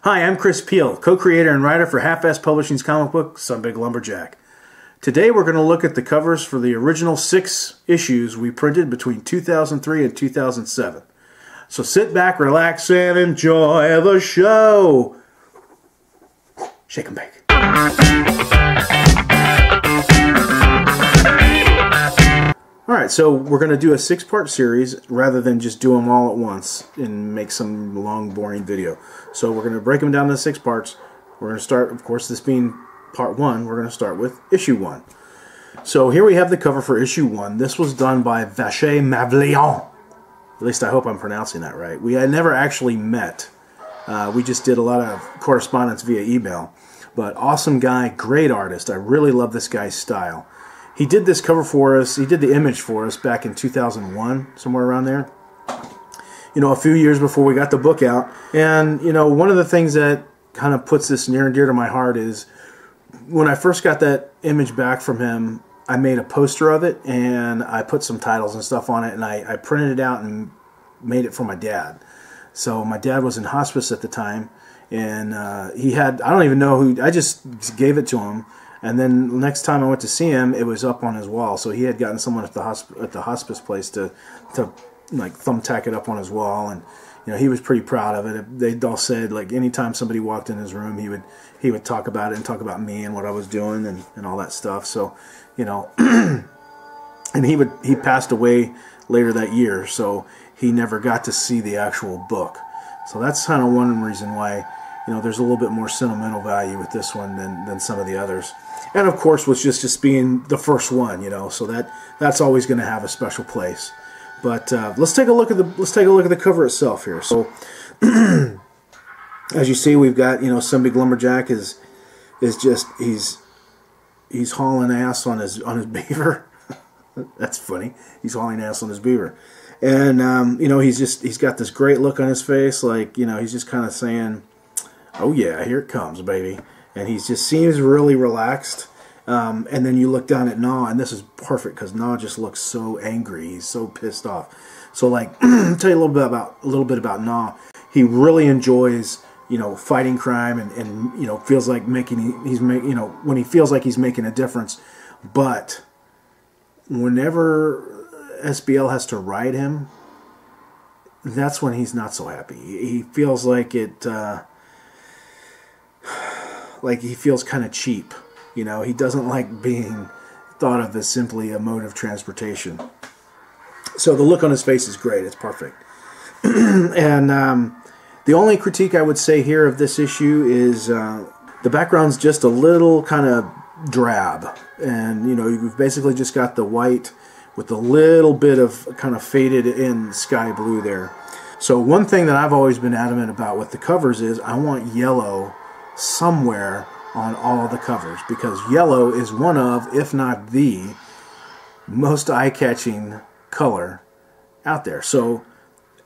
Hi, I'm Chris Peel, co-creator and writer for Half-Ass Publishing's comic book, Some Big Lumberjack. Today we're going to look at the covers for the original 6 issues we printed between 2003 and 2007. So sit back, relax, and enjoy the show. Shake and bake. Alright, so we're going to do a 6-part series rather than just do them all at once and make some long, boring video. So we're going to break them down into 6 parts. We're going to start, of course, this being part 1, we're going to start with issue 1. So here we have the cover for issue 1. This was done by Vacher Mavlion. At least I hope I'm pronouncing that right. We had never actually met. We just did a lot of correspondence via email. But awesome guy, great artist. I really love this guy's style. He did this cover for us. He did the image for us back in 2001, somewhere around there. You know, a few years before we got the book out. And, you know, one of the things that kind of puts this near and dear to my heart is when I first got that image back from him, I made a poster of it and I put some titles and stuff on it, and I printed it out and made it for my dad. So my dad was in hospice at the time, and he had, I don't even know who, I just gave it to him. And then the next time I went to see him, it was up on his wall. So he had gotten someone at the hospice place to like thumbtack it up on his wall, and you know, he was pretty proud of it. They all said, like, anytime somebody walked in his room, he would talk about it and talk about me and what I was doing and all that stuff. So, you know, and he passed away later that year, so he never got to see the actual book. So that's kind of one reason why, you know, there's a little bit more sentimental value with this one than some of the others. And of course, with just being the first one, you know, so that's always going to have a special place. But let's take a look at the cover itself here. So as you see, we've got, you know, Some Big Lumberjack is just he's hauling ass on his beaver. That's funny. He's hauling ass on his beaver, and you know, he's got this great look on his face, like, you know, he's just kind of saying, "Oh yeah, here it comes, baby." And he just seems really relaxed. And then you look down at Gnaw, and this is perfect because Gnaw just looks so angry. He's so pissed off. So, like, tell you a little bit about Gnaw. He really enjoys, you know, fighting crime, and you know, feels like you know, when he feels like he's making a difference. But whenever SBL has to ride him, that's when he's not so happy. He feels like it. Like he feels kind of cheap, you know. He doesn't like being thought of as simply a mode of transportation. So the look on his face is great. It's perfect. And the only critique I would say here of this issue is the background's just a little kind of drab. And, you know, you've basically just got the white with a little bit of kind of faded in sky blue there. So one thing that I've always been adamant about with the covers is I want yellow somewhere on all the covers, because yellow is one of, if not the most eye-catching color out there. So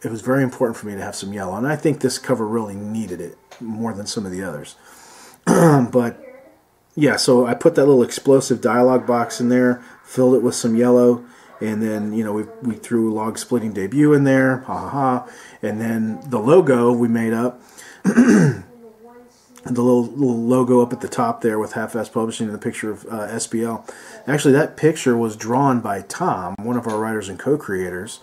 it was very important for me to have some yellow, and I think this cover really needed it more than some of the others. But yeah, so I put that little explosive dialogue box in there, filled it with some yellow, and then, you know, we threw Log Splitting Debut in there, ha ha ha, and then the logo we made up. The little logo up at the top there with Half-Ass Publishing and the picture of SBL. Actually, that picture was drawn by Tom, one of our writers and co-creators.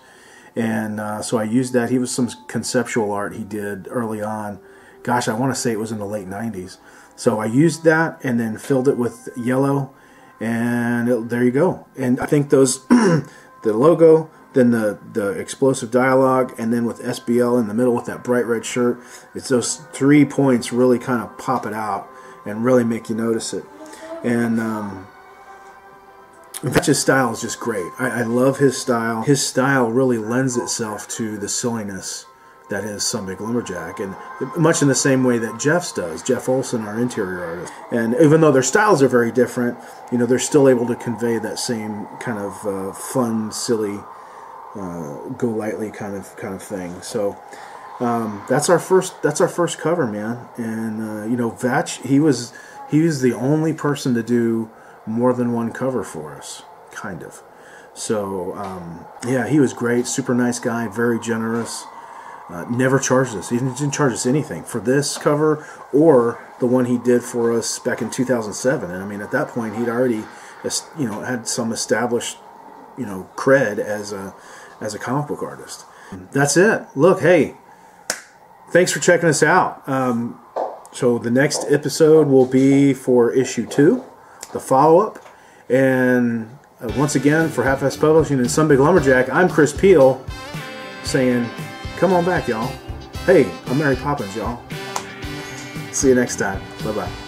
And so I used that. He was some conceptual art he did early on. Gosh, I want to say it was in the late 90s. So I used that and then filled it with yellow. And there you go. And I think those, the logo, then the explosive dialogue, and then with SBL in the middle with that bright red shirt, it's those 3 points really kind of pop it out and really make you notice it. And in fact, his style is just great. I love his style. His style really lends itself to the silliness that is Some Big Lumberjack, and much in the same way that Jeff's does. Jeff Olson, our interior artist. And even though their styles are very different, you know, they're still able to convey that same kind of fun, silly, go lightly kind of thing. So that's our first cover, man. And you know, Vatch, he was the only person to do more than one cover for us, kind of. So yeah, he was great, super nice guy, very generous. Never charged us. He didn't charge us anything for this cover or the one he did for us back in 2007. And I mean, at that point, he'd already, had some established, cred as a comic book artist. That's it. Look, hey, thanks for checking us out. So the next episode will be for issue 2, the follow-up. And once again, for Half-Ass Publishing and Some Big Lumberjack, I'm Chris Peel saying, come on back, y'all. Hey, I'm Mary Poppins, y'all. See you next time. Bye-bye.